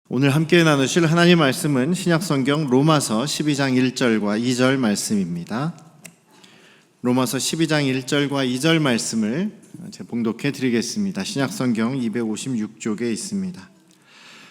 오늘 함께 나누실 하나님 말씀은 신약성경 로마서 12장 1절과 2절 말씀입니다. 로마서 12장 1절과 2절 말씀을 봉독해 드리겠습니다. 신약성경 256쪽에 있습니다.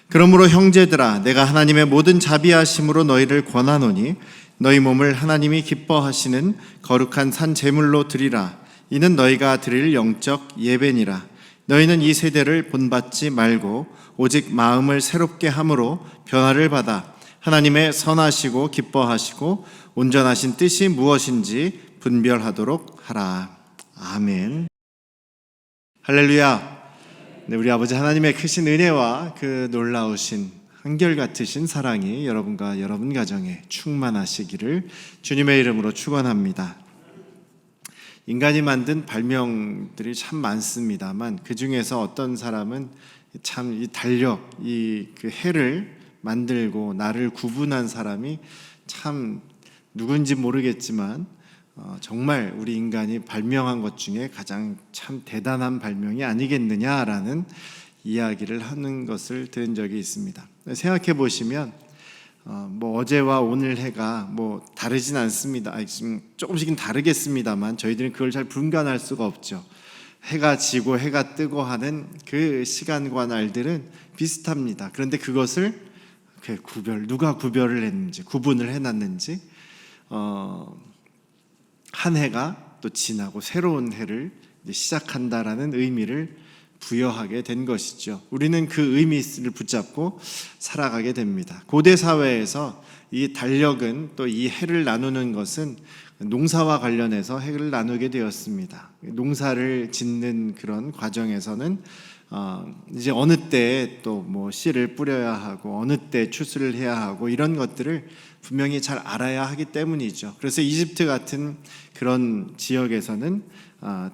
그러므로 형제들아, 내가 하나님의 모든 자비하심으로 너희를 권하노니 너희 몸을 하나님이 기뻐하시는 거룩한 산 제물로 드리라. 이는 너희가 드릴 영적 예배니라. 너희는 이 세대를 본받지 말고 오직 마음을 새롭게 함으로 변화를 받아 하나님의 선하시고 기뻐하시고 온전하신 뜻이 무엇인지 분별하도록 하라. 아멘. 할렐루야. 네, 우리 아버지 하나님의 크신 은혜와 그 놀라우신 한결같으신 사랑이 여러분과 여러분 가정에 충만하시기를 주님의 이름으로 축원합니다. 인간이 만든 발명들이 참 많습니다만 그 중에서 어떤 사람은 참 이 달력, 그 해를 만들고 나를 구분한 사람이 참 누군지 모르겠지만 정말 우리 인간이 발명한 것 중에 가장 참 대단한 발명이 아니겠느냐라는 이야기를 하는 것을 들은 적이 있습니다. 생각해 보시면 어제와 오늘 해가 다르진 않습니다. 조금씩은 다르겠습니다만 저희들은 그걸 잘 분간할 수가 없죠. 해가 지고 해가 뜨고 하는 그 시간과 날들은 비슷합니다. 그런데 그것을 누가 구별을 했는지, 구분을 해놨는지, 한 해가 또 지나고 새로운 해를 시작한다라는 의미를 부여하게 된 것이죠. 우리는 그 의미를 붙잡고 살아가게 됩니다. 고대 사회에서 이 달력은 또 이 해를 나누는 것은 농사와 관련해서 해를 나누게 되었습니다. 농사를 짓는 그런 과정에서는 이제 어느 때에 또 씨를 뿌려야 하고 어느 때 추수를 해야 하고 이런 것들을 분명히 잘 알아야 하기 때문이죠. 그래서 이집트 같은 그런 지역에서는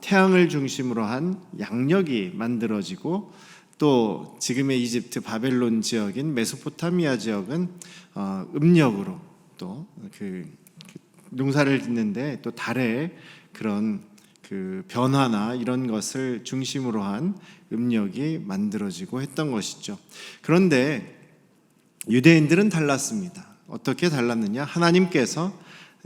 태양을 중심으로 한 양력이 만들어지고 또 지금의 이집트 바벨론 지역인 메소포타미아 지역은 음력으로 또 농사를 짓는데 또 달의 그런 그 변화나 이런 것을 중심으로 한 음력이 만들어지고 했던 것이죠. 그런데 유대인들은 달랐습니다. 어떻게 달랐느냐? 하나님께서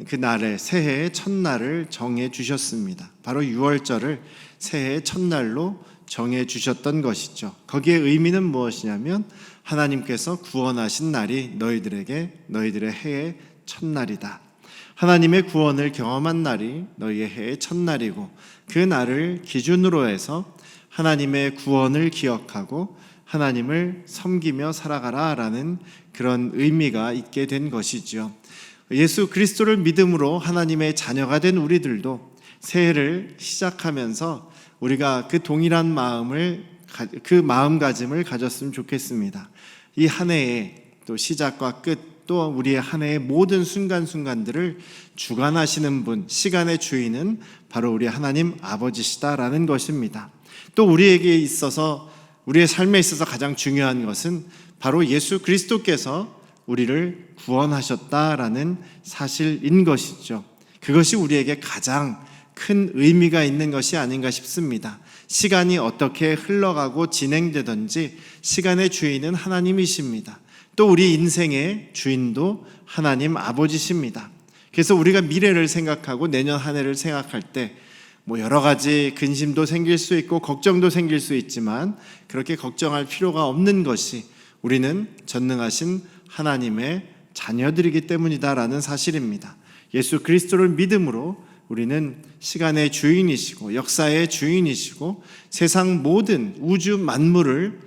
그 날에 새해의 첫날을 정해 주셨습니다. 바로 6월절을 새해의 첫날로 정해 주셨던 것이죠. 거기에 의미는 무엇이냐면 하나님께서 구원하신 날이 너희들의 해의 첫날이다. 하나님의 구원을 경험한 날이 너희의 해의 첫날이고 그 날을 기준으로 해서 하나님의 구원을 기억하고 하나님을 섬기며 살아가라라는 그런 의미가 있게 된 것이죠. 예수 그리스도를 믿음으로 하나님의 자녀가 된 우리들도 새해를 시작하면서 우리가 그 동일한 마음가짐을 가졌으면 좋겠습니다. 이 한 해의 또 시작과 끝, 또 우리의 한 해의 모든 순간순간들을 주관하시는 분, 시간의 주인은 바로 우리 하나님 아버지시다라는 것입니다. 또 우리에게 있어서, 우리의 삶에 있어서 가장 중요한 것은 바로 예수 그리스도께서 우리를 구원하셨다라는 사실인 것이죠. 그것이 우리에게 가장 큰 의미가 있는 것이 아닌가 싶습니다. 시간이 어떻게 흘러가고 진행되든지 시간의 주인은 하나님이십니다. 또 우리 인생의 주인도 하나님 아버지십니다. 그래서 우리가 미래를 생각하고 내년 한 해를 생각할 때 여러 가지 근심도 생길 수 있고 걱정도 생길 수 있지만 그렇게 걱정할 필요가 없는 것이 우리는 전능하신 하나님의 자녀들이기 때문이다라는 사실입니다. 예수 그리스도를 믿음으로 우리는 시간의 주인이시고 역사의 주인이시고 세상 모든 우주 만물을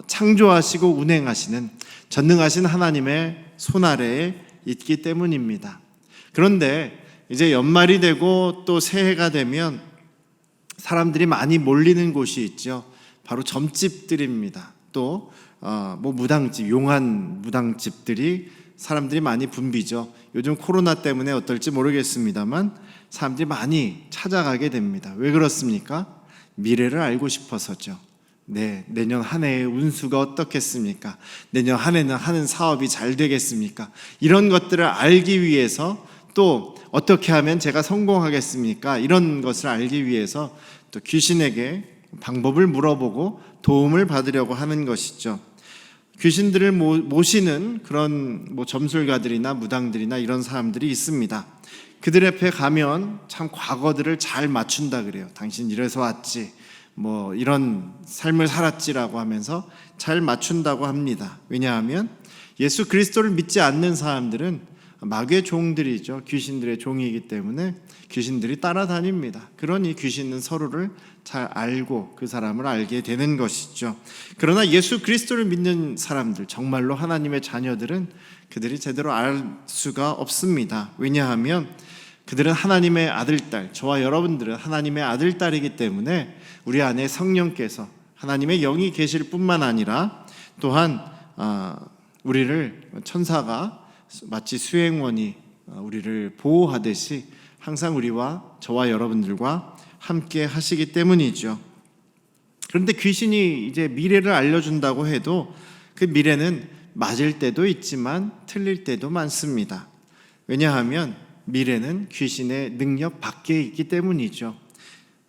창조하시고 운행하시는 전능하신 하나님의 손아래에 있기 때문입니다. 그런데 이제 연말이 되고 또 새해가 되면 사람들이 많이 몰리는 곳이 있죠. 바로 점집들입니다. 또 무당집, 용한 무당집들이 사람들이 많이 붐비죠. 요즘 코로나 때문에 어떨지 모르겠습니다만 사람들이 많이 찾아가게 됩니다. 왜 그렇습니까? 미래를 알고 싶어서죠. 네, 내년 한 해의 운수가 어떻겠습니까? 내년 한 해는 하는 사업이 잘 되겠습니까? 이런 것들을 알기 위해서 또 어떻게 하면 제가 성공하겠습니까? 이런 것을 알기 위해서 또 귀신에게 방법을 물어보고 도움을 받으려고 하는 것이죠. 귀신들을 모시는 그런 점술가들이나 무당들이나 이런 사람들이 있습니다. 그들 앞에 가면 참 과거들을 잘 맞춘다 그래요. 당신 이래서 왔지, 이런 삶을 살았지라고 하면서 잘 맞춘다고 합니다. 왜냐하면 예수 그리스도를 믿지 않는 사람들은 마귀의 종들이죠. 귀신들의 종이기 때문에 귀신들이 따라다닙니다. 그러니 귀신은 서로를 잘 알고 그 사람을 알게 되는 것이죠. 그러나 예수 그리스도를 믿는 사람들, 정말로 하나님의 자녀들은 그들이 제대로 알 수가 없습니다. 왜냐하면 그들은 하나님의 아들, 딸, 저와 여러분들은 하나님의 아들, 딸이기 때문에 우리 안에 성령께서 하나님의 영이 계실 뿐만 아니라 또한 우리를 천사가 마치 수행원이 우리를 보호하듯이 항상 우리와 저와 여러분들과 함께 하시기 때문이죠. 그런데 귀신이 이제 미래를 알려준다고 해도 그 미래는 맞을 때도 있지만 틀릴 때도 많습니다. 왜냐하면 미래는 귀신의 능력 밖에 있기 때문이죠.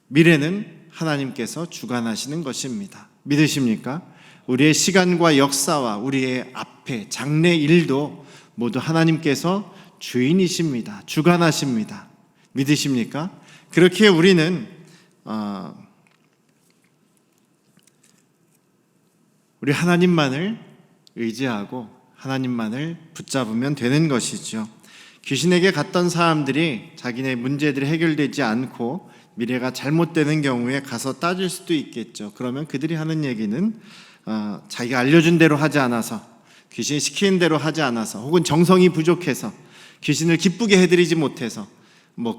미래는 하나님께서 주관하시는 것입니다. 믿으십니까? 우리의 시간과 역사와 우리의 앞에 장래 일도 모두 하나님께서 주인이십니다. 주관하십니다. 믿으십니까? 그렇게 우리는 우리 하나님만을 의지하고 하나님만을 붙잡으면 되는 것이죠. 귀신에게 갔던 사람들이 자기네 문제들이 해결되지 않고 미래가 잘못되는 경우에 가서 따질 수도 있겠죠. 그러면 그들이 하는 얘기는 자기가 알려준 대로 하지 않아서, 귀신이 시키는 대로 하지 않아서, 혹은 정성이 부족해서, 귀신을 기쁘게 해드리지 못해서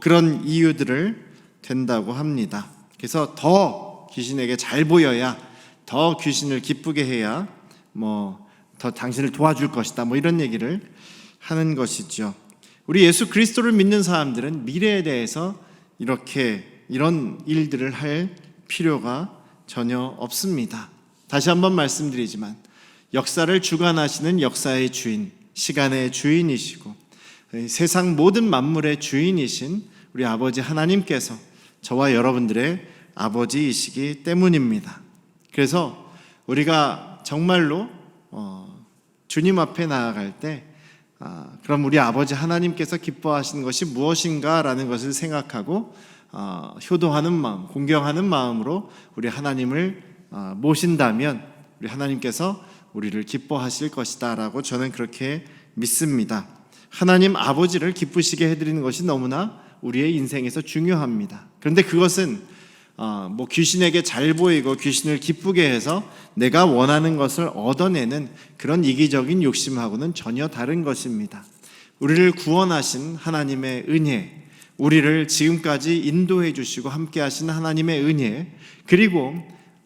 그런 이유들을 된다고 합니다. 그래서 더 귀신에게 잘 보여야, 더 귀신을 기쁘게 해야 더 당신을 도와줄 것이다, 이런 얘기를 하는 것이죠. 우리 예수 그리스도를 믿는 사람들은 미래에 대해서 이런 일들을 할 필요가 전혀 없습니다. 다시 한번 말씀드리지만 역사를 주관하시는 역사의 주인, 시간의 주인이시고 세상 모든 만물의 주인이신 우리 아버지 하나님께서 저와 여러분들의 아버지이시기 때문입니다. 그래서 우리가 정말로 주님 앞에 나아갈 때 그럼 우리 아버지 하나님께서 기뻐하시는 것이 무엇인가라는 것을 생각하고 효도하는 마음, 공경하는 마음으로 우리 하나님을 모신다면 우리 하나님께서 우리를 기뻐하실 것이다 라고 저는 그렇게 믿습니다. 하나님 아버지를 기쁘시게 해드리는 것이 너무나 우리의 인생에서 중요합니다. 그런데 그것은 귀신에게 잘 보이고 귀신을 기쁘게 해서 내가 원하는 것을 얻어내는 그런 이기적인 욕심하고는 전혀 다른 것입니다. 우리를 구원하신 하나님의 은혜, 우리를 지금까지 인도해 주시고 함께 하신 하나님의 은혜, 그리고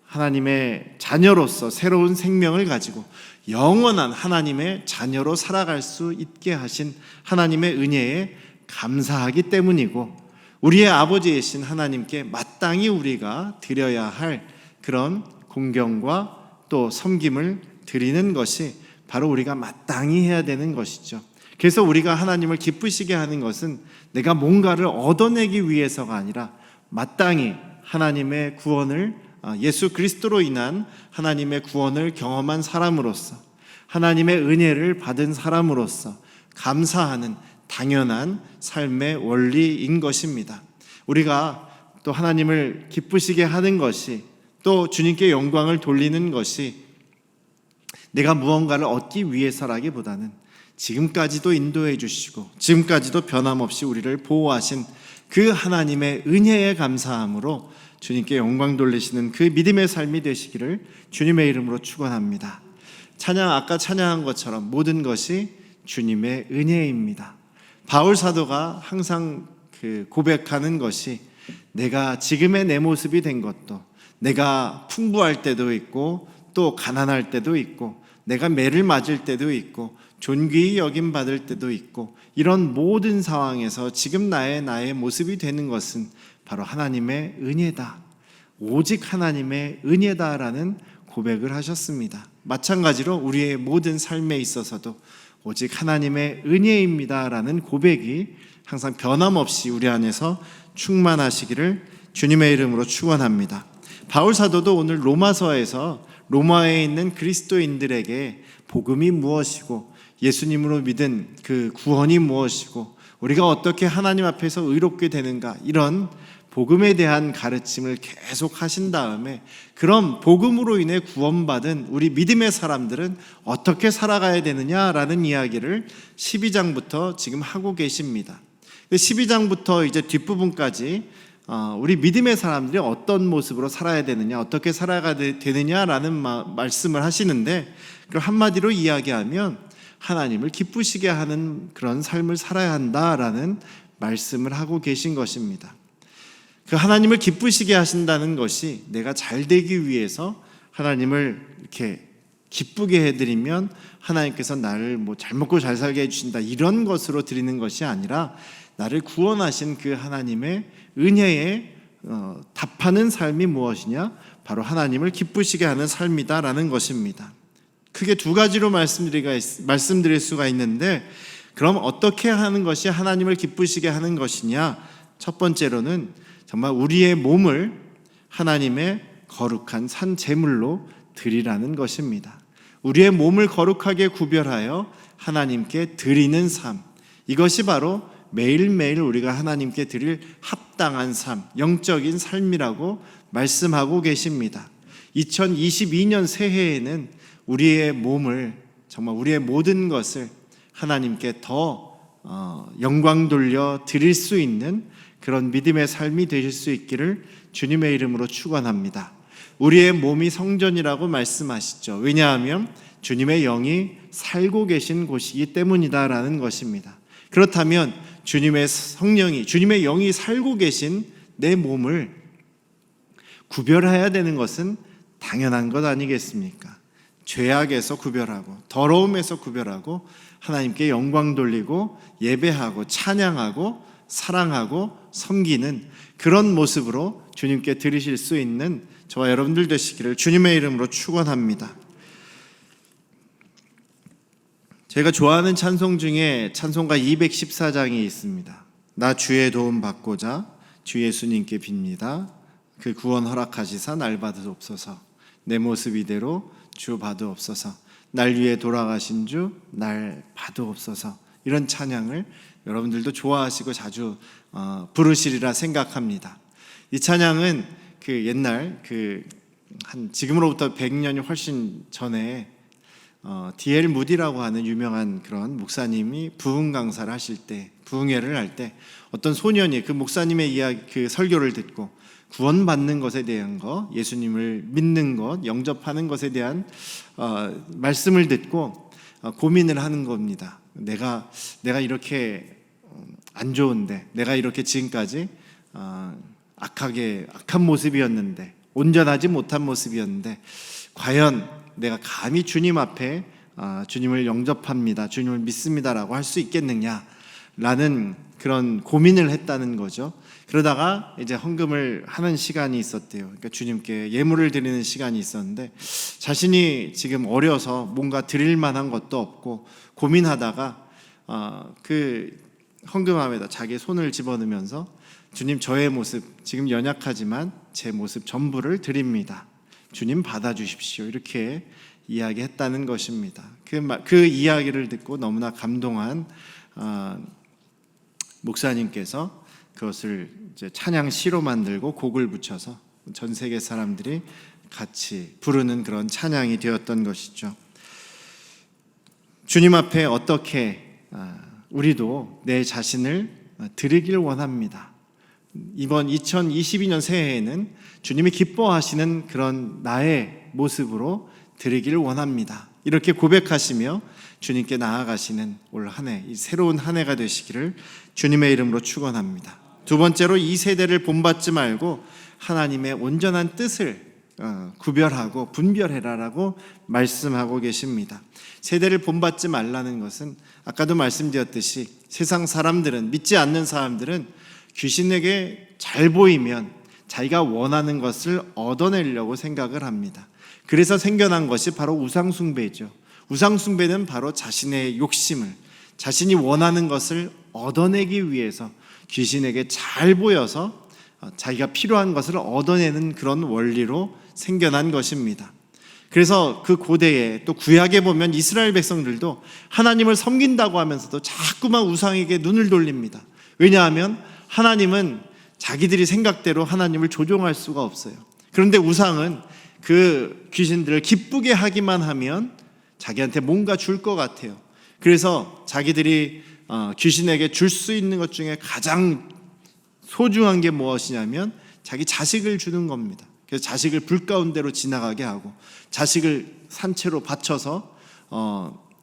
하나님의 자녀로서 새로운 생명을 가지고 영원한 하나님의 자녀로 살아갈 수 있게 하신 하나님의 은혜에 감사하기 때문이고, 우리의 아버지이신 하나님께 마땅히 우리가 드려야 할 그런 공경과 또 섬김을 드리는 것이 바로 우리가 마땅히 해야 되는 것이죠. 그래서 우리가 하나님을 기쁘시게 하는 것은 내가 뭔가를 얻어내기 위해서가 아니라 마땅히 하나님의 구원을, 예수 그리스도로 인한 하나님의 구원을 경험한 사람으로서, 하나님의 은혜를 받은 사람으로서 감사하는 당연한 삶의 원리인 것입니다. 우리가 또 하나님을 기쁘시게 하는 것이, 또 주님께 영광을 돌리는 것이 내가 무언가를 얻기 위해서라기보다는 지금까지도 인도해 주시고 지금까지도 변함없이 우리를 보호하신 그 하나님의 은혜에 감사함으로 주님께 영광 돌리시는 그 믿음의 삶이 되시기를 주님의 이름으로 축원합니다. 아까 찬양한 것처럼 모든 것이 주님의 은혜입니다. 바울 사도가 항상 고백하는 것이, 내가 지금의 내 모습이 된 것도, 내가 풍부할 때도 있고 또 가난할 때도 있고, 내가 매를 맞을 때도 있고 존귀히 여김 받을 때도 있고, 이런 모든 상황에서 지금 나의 모습이 되는 것은 바로 하나님의 은혜다, 오직 하나님의 은혜다라는 고백을 하셨습니다. 마찬가지로 우리의 모든 삶에 있어서도 오직 하나님의 은혜입니다라는 고백이 항상 변함없이 우리 안에서 충만하시기를 주님의 이름으로 축원합니다. 바울 사도도 오늘 로마서에서 로마에 있는 그리스도인들에게 복음이 무엇이고 예수님으로 믿은 그 구원이 무엇이고 우리가 어떻게 하나님 앞에서 의롭게 되는가, 이런 복음에 대한 가르침을 계속 하신 다음에 그럼 복음으로 인해 구원받은 우리 믿음의 사람들은 어떻게 살아가야 되느냐라는 이야기를 12장부터 지금 하고 계십니다. 12장부터 이제 뒷부분까지 우리 믿음의 사람들이 어떤 모습으로 살아야 되느냐, 어떻게 살아가야 되느냐라는 말씀을 하시는데, 그걸 한마디로 이야기하면 하나님을 기쁘시게 하는 그런 삶을 살아야 한다라는 말씀을 하고 계신 것입니다. 그 하나님을 기쁘시게 하신다는 것이 내가 잘 되기 위해서 하나님을 이렇게 기쁘게 해드리면 하나님께서 나를 잘 먹고 잘 살게 해주신다, 이런 것으로 드리는 것이 아니라 나를 구원하신 그 하나님의 은혜에 답하는 삶이 무엇이냐? 바로 하나님을 기쁘시게 하는 삶이다라는 것입니다. 크게 두 가지로 말씀드릴 수가 있는데, 그럼 어떻게 하는 것이 하나님을 기쁘시게 하는 것이냐? 첫 번째로는 정말 우리의 몸을 하나님의 거룩한 산 제물로 드리라는 것입니다. 우리의 몸을 거룩하게 구별하여 하나님께 드리는 삶, 이것이 바로 매일매일 우리가 하나님께 드릴 합당한 삶, 영적인 삶이라고 말씀하고 계십니다. 2022년 새해에는 우리의 몸을, 정말 우리의 모든 것을 하나님께 더 영광 돌려 드릴 수 있는 그런 믿음의 삶이 되실 수 있기를 주님의 이름으로 축원합니다. 우리의 몸이 성전이라고 말씀하시죠. 왜냐하면 주님의 영이 살고 계신 곳이기 때문이다라는 것입니다. 그렇다면 주님의 성령이, 주님의 영이 살고 계신 내 몸을 구별해야 되는 것은 당연한 것 아니겠습니까? 죄악에서 구별하고 더러움에서 구별하고 하나님께 영광 돌리고 예배하고 찬양하고 사랑하고 섬기는 그런 모습으로 주님께 드리실 수 있는 저와 여러분들 되시기를 주님의 이름으로 축원합니다. 제가 좋아하는 찬송 중에 찬송가 214장이 있습니다. 나 주의 도움 받고자 주 예수님께 빕니다. 그 구원 허락하시사 날 받으옵소서. 내 모습 이대로 주 받으옵소서. 날 위해 돌아가신 주 날 받으옵소서. 이런 찬양을 여러분들도 좋아하시고 자주 부르시리라 생각합니다. 이 찬양은 그 옛날 한 지금으로부터 100년이 훨씬 전에 D.L. 무디라고 하는 유명한 그런 목사님이 부흥 강사를 하실 때, 부흥회를 할 때 어떤 소년이 그 목사님의 이야기, 그 설교를 듣고 구원받는 것에 대한 것, 예수님을 믿는 것, 영접하는 것에 대한 말씀을 듣고 고민을 하는 겁니다. 내가 이렇게 안 좋은데, 내가 이렇게 지금까지 악한 모습이었는데, 온전하지 못한 모습이었는데, 과연 내가 감히 주님 앞에 주님을 영접합니다, 주님을 믿습니다라고 할 수 있겠느냐라는 그런 고민을 했다는 거죠. 그러다가 이제 헌금을 하는 시간이 있었대요. 그러니까 주님께 예물을 드리는 시간이 있었는데 자신이 지금 어려서 뭔가 드릴 만한 것도 없고 고민하다가 그 헌금함에다 자기 손을 집어넣으면서 주님, 저의 모습 지금 연약하지만 제 모습 전부를 드립니다. 주님 받아주십시오. 이렇게 이야기했다는 것입니다. 그 이야기를 듣고 너무나 감동한 목사님께서 그것을 이제 찬양 시로 만들고 곡을 붙여서 전 세계 사람들이 같이 부르는 그런 찬양이 되었던 것이죠. 주님 앞에 어떻게 우리도 내 자신을 드리길 원합니다. 이번 2022년 새해에는 주님이 기뻐하시는 그런 나의 모습으로 드리길 원합니다. 이렇게 고백하시며 주님께 나아가시는 올 한 해, 이 새로운 한 해가 되시기를 주님의 이름으로 축원합니다. 두 번째로 이 세대를 본받지 말고 하나님의 온전한 뜻을 구별하고 분별해라라고 말씀하고 계십니다. 세대를 본받지 말라는 것은 아까도 말씀드렸듯이 세상 사람들은, 믿지 않는 사람들은 귀신에게 잘 보이면 자기가 원하는 것을 얻어내려고 생각을 합니다. 그래서 생겨난 것이 바로 우상숭배죠. 우상숭배는 바로 자신의 욕심을, 자신이 원하는 것을 얻어내기 위해서 귀신에게 잘 보여서 자기가 필요한 것을 얻어내는 그런 원리로 생겨난 것입니다. 그래서 그 고대에 또 구약에 보면 이스라엘 백성들도 하나님을 섬긴다고 하면서도 자꾸만 우상에게 눈을 돌립니다. 왜냐하면 하나님은 자기들이 생각대로 하나님을 조종할 수가 없어요. 그런데 우상은 그 귀신들을 기쁘게 하기만 하면 자기한테 뭔가 줄 것 같아요. 그래서 자기들이 귀신에게 줄 수 있는 것 중에 가장 소중한 게 무엇이냐면 자기 자식을 주는 겁니다. 그래서 자식을 불 가운데로 지나가게 하고 자식을 산채로 바쳐서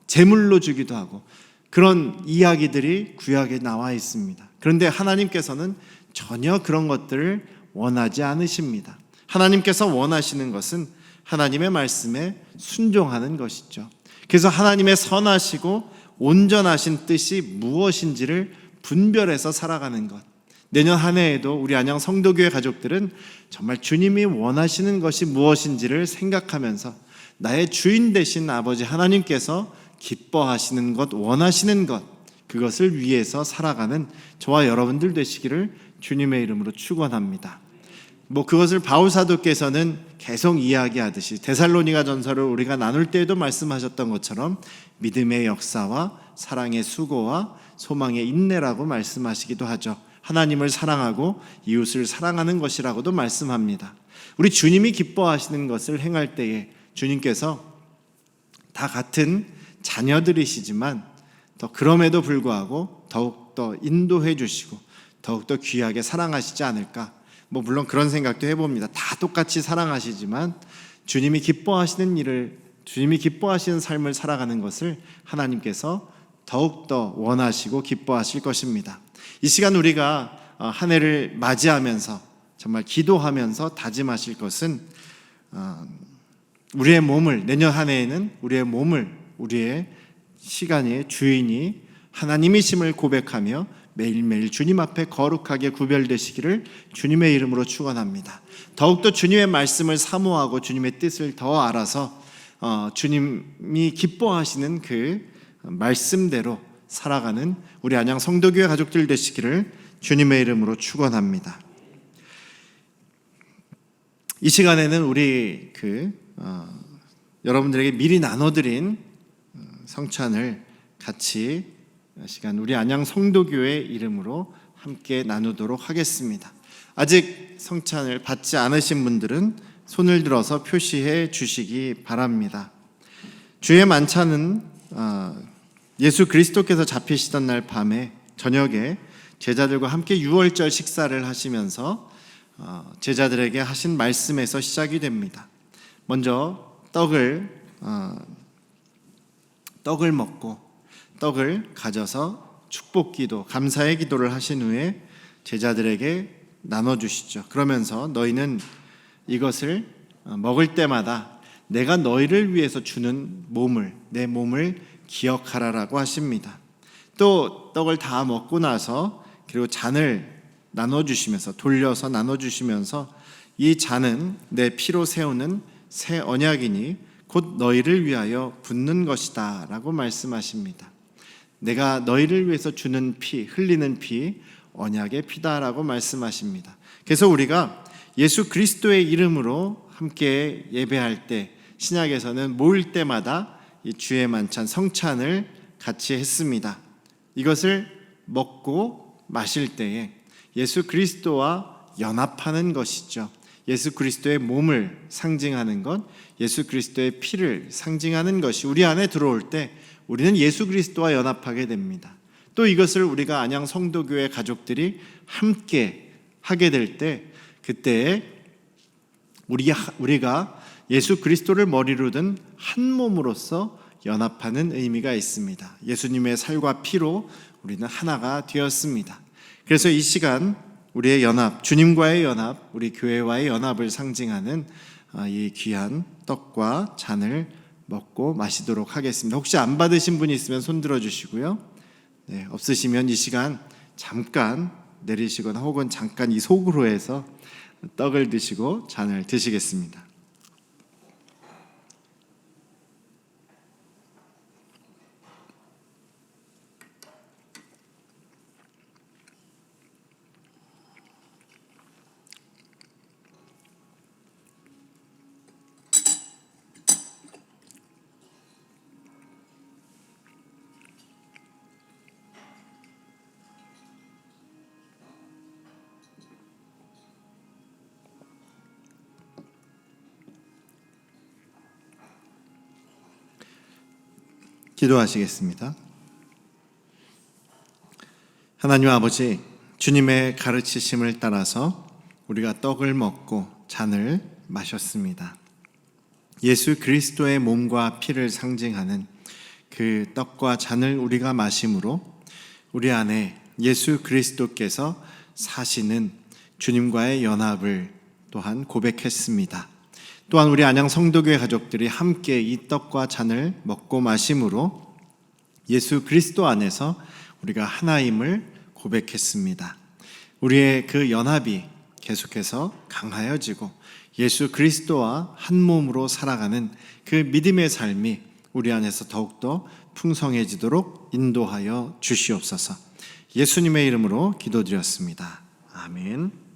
제물로 주기도 하고 그런 이야기들이 구약에 나와 있습니다. 그런데 하나님께서는 전혀 그런 것들을 원하지 않으십니다. 하나님께서 원하시는 것은 하나님의 말씀에 순종하는 것이죠. 그래서 하나님의 선하시고 온전하신 뜻이 무엇인지를 분별해서 살아가는 것. 내년 한 해에도 우리 안양 성도교회 가족들은 정말 주님이 원하시는 것이 무엇인지를 생각하면서 나의 주인 되신 아버지 하나님께서 기뻐하시는 것, 원하시는 것, 그것을 위해서 살아가는 저와 여러분들 되시기를 주님의 이름으로 축원합니다. 그것을 바울 사도께서는 계속 이야기하듯이 데살로니가 전서를 우리가 나눌 때에도 말씀하셨던 것처럼 믿음의 역사와 사랑의 수고와 소망의 인내라고 말씀하시기도 하죠. 하나님을 사랑하고 이웃을 사랑하는 것이라고도 말씀합니다. 우리 주님이 기뻐하시는 것을 행할 때에 주님께서 다 같은 자녀들이시지만 더 그럼에도 불구하고 더욱더 인도해 주시고 더욱더 귀하게 사랑하시지 않을까. 물론 그런 생각도 해봅니다. 다 똑같이 사랑하시지만 주님이 기뻐하시는 일을, 주님이 기뻐하시는 삶을 살아가는 것을 하나님께서 더욱더 원하시고 기뻐하실 것입니다. 이 시간 우리가 한 해를 맞이하면서 정말 기도하면서 다짐하실 것은 우리의 몸을, 내년 한 해에는 우리의 몸을, 우리의 시간의 주인이 하나님이심을 고백하며 매일매일 주님 앞에 거룩하게 구별되시기를 주님의 이름으로 축원합니다. 더욱더 주님의 말씀을 사모하고 주님의 뜻을 더 알아서 주님이 기뻐하시는 그 말씀대로 살아가는 우리 안양 성도교회 가족들 되시기를 주님의 이름으로 축원합니다. 이 시간에는 우리 여러분들에게 미리 나눠드린 성찬을 같이 시간 우리 안양 성도교회 이름으로 함께 나누도록 하겠습니다. 아직 성찬을 받지 않으신 분들은 손을 들어서 표시해 주시기 바랍니다. 주의 만찬은 예수 그리스도께서 잡히시던 날 밤에 저녁에 제자들과 함께 유월절 식사를 하시면서 제자들에게 하신 말씀에서 시작이 됩니다. 먼저 떡을 먹고 떡을 가져서 축복기도, 감사의 기도를 하신 후에 제자들에게 나눠주시죠. 그러면서 너희는 이것을 먹을 때마다 내가 너희를 위해서 주는 몸을, 내 몸을 기억하라라고 하십니다. 또 떡을 다 먹고 나서 그리고 잔을 나눠주시면서, 돌려서 나눠주시면서 이 잔은 내 피로 세우는 새 언약이니 곧 너희를 위하여 붓는 것이다 라고 말씀하십니다. 내가 너희를 위해서 주는 피, 흘리는 피, 언약의 피다라고 말씀하십니다. 그래서 우리가 예수 그리스도의 이름으로 함께 예배할 때 신약에서는 모일 때마다 이 주의 만찬 성찬을 같이 했습니다. 이것을 먹고 마실 때에 예수 그리스도와 연합하는 것이죠. 예수 그리스도의 몸을 상징하는 것, 예수 그리스도의 피를 상징하는 것이 우리 안에 들어올 때 우리는 예수 그리스도와 연합하게 됩니다. 또 이것을 우리가 안양 성도교회 가족들이 함께 하게 될 때 그때 우리가 예수 그리스도를 머리로 든 한 몸으로서 연합하는 의미가 있습니다. 예수님의 살과 피로 우리는 하나가 되었습니다. 그래서 이 시간 우리의 연합, 주님과의 연합, 우리 교회와의 연합을 상징하는 이 귀한 떡과 잔을 먹고 마시도록 하겠습니다. 혹시 안 받으신 분이 있으면 손 들어주시고요. 네, 없으시면 이 시간 잠깐 내리시거나 혹은 잠깐 이 속으로 해서 떡을 드시고 잔을 드시겠습니다. 기도하시겠습니다. 하나님 아버지, 주님의 가르치심을 따라서 우리가 떡을 먹고 잔을 마셨습니다. 예수 그리스도의 몸과 피를 상징하는 그 떡과 잔을 우리가 마심으로 우리 안에 예수 그리스도께서 사시는 주님과의 연합을 또한 고백했습니다. 또한 우리 안양 성도교회 가족들이 함께 이 떡과 잔을 먹고 마심으로 예수 그리스도 안에서 우리가 하나임을 고백했습니다. 우리의 그 연합이 계속해서 강하여지고 예수 그리스도와 한 몸으로 살아가는 그 믿음의 삶이 우리 안에서 더욱더 풍성해지도록 인도하여 주시옵소서. 예수님의 이름으로 기도드렸습니다. 아멘.